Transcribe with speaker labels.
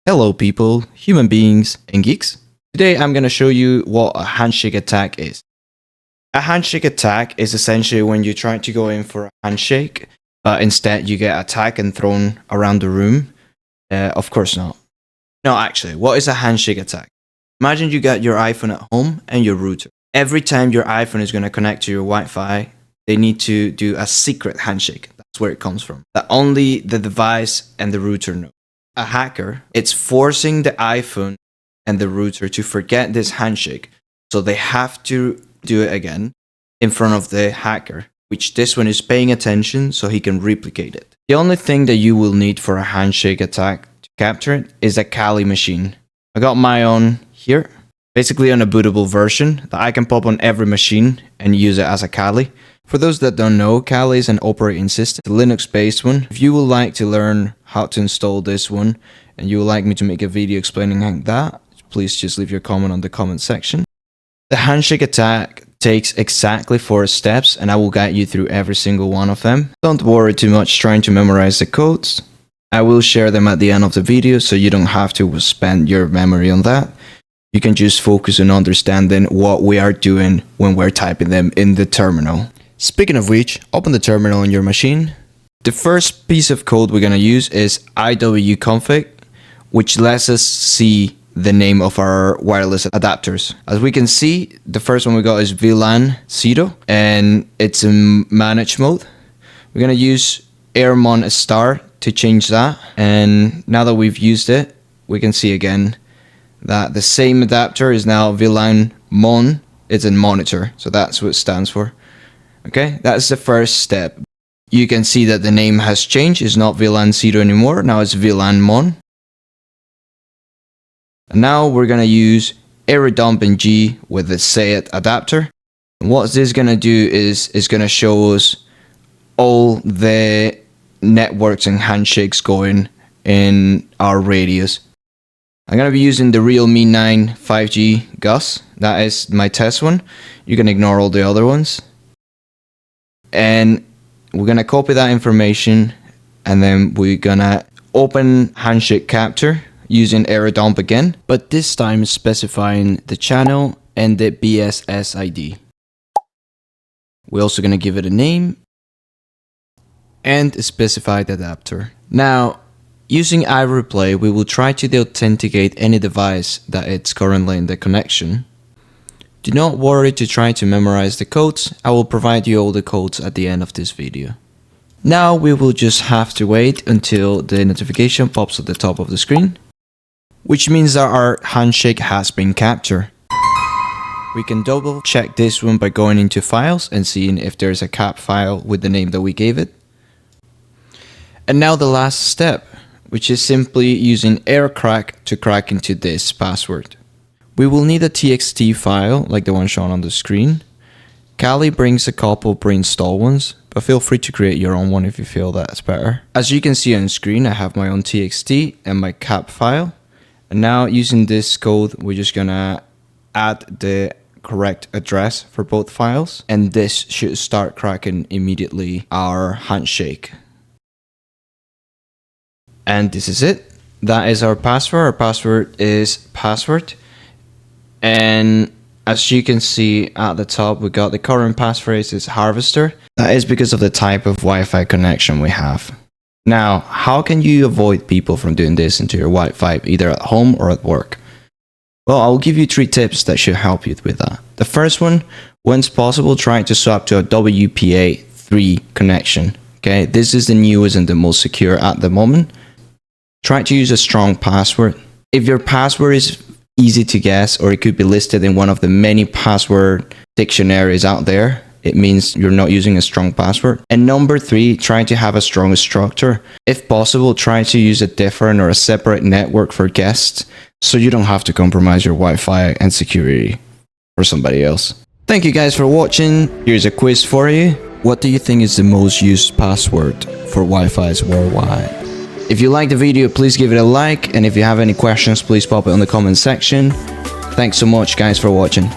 Speaker 1: Hello people, human beings and geeks. Today I'm going to show you what a handshake attack is. A handshake attack is essentially when you try to go in for a handshake, but instead you get attacked and thrown around the room. Of course not. No, actually, what is a handshake attack? Imagine you got your iPhone at home and your router. Every time your iPhone is going to connect to your Wi-Fi, they need to do a secret handshake. That's where it comes from. That only the device and the router know. A hacker, it's forcing the iPhone and the router to forget this handshake, so they have to do it again in front of the hacker, which this one is paying attention so he can replicate it. The only thing that you will need for a handshake attack to capture it is a Kali machine. I got my own here, basically an unbootable version that I can pop on every machine and use it as a Kali. For those that don't know, Kali is an operating system, a Linux-based one. If you would like to learn how to install this one, and you would like me to make a video explaining that, please just leave your comment on the comment section. The handshake attack takes exactly 4 steps, and I will guide you through every single one of them. Don't worry too much trying to memorize the codes. I will share them at the end of the video, so you don't have to spend your memory on that. You can just focus on understanding what we are doing when we're typing them in the terminal. Speaking of which, open the terminal on your machine. The first piece of code we're going to use is iwconfig, which lets us see the name of our wireless adapters. As we can see, the first one we got is VLAN 0, and it's in manage mode. We're going to use airmon-ng to change that, and now that we've used it, we can see again that the same adapter is now VLAN-mon. It's in monitor, so that's what it stands for. Okay, that's the first step. You can see that the name has changed. It's not VLAN 0 anymore. Now it's VLAN-mon. And now we're going to use airodump-ng with the sayit adapter. And what this is going to do is it's going to show us all the networks and handshakes going in our radius. I'm going to be using the Realme 9 5G Gus. That is my test one. You can ignore all the other ones. And we're going to copy that information, and then we're going to open handshake capture using airodump again, but this time specifying the channel and the BSSID. We're also going to give it a name and a specified adapter. Now, using iReplay, we will try to deauthenticate any device that it's currently in the connection. Do not worry to try to memorize the codes. I will provide you all the codes at the end of this video. Now we will just have to wait until the notification pops at the top of the screen, which means that our handshake has been captured. We can double check this one by going into files and seeing if there's a cap file with the name that we gave it. And now the last step, which is simply using Aircrack to crack into this password. We will need a txt file like the one shown on the screen. Kali brings a couple pre-installed ones, but feel free to create your own one if you feel that's better. As you can see on screen, I have my own txt and my cap file. And now using this code, we're just gonna add the correct address for both files. And this should start cracking immediately our handshake. And this is it. That is our password. Our password is password. And as you can see at the top, we got the current passphrase is harvester. That is because of the type of Wi-Fi connection we have. Now, how can you avoid people from doing this into your Wi-Fi, either at home or at work? Well, I'll give you 3 tips that should help you with that. The first one, when possible, try to swap to a WPA3 connection. Okay, this is the newest and the most secure at the moment. Try to use a strong password. If your password is easy to guess, or it could be listed in one of the many password dictionaries out there, it means you're not using a strong password. And number 3, try to have a strong structure. If possible, try to use a different or a separate network for guests, so you don't have to compromise your Wi-Fi and security for somebody else. Thank you guys for watching. Here's a quiz for you. What do you think is the most used password for Wi-Fi's worldwide? If you liked the video, please give it a like, and if you have any questions, please pop it in the comment section. Thanks so much guys for watching.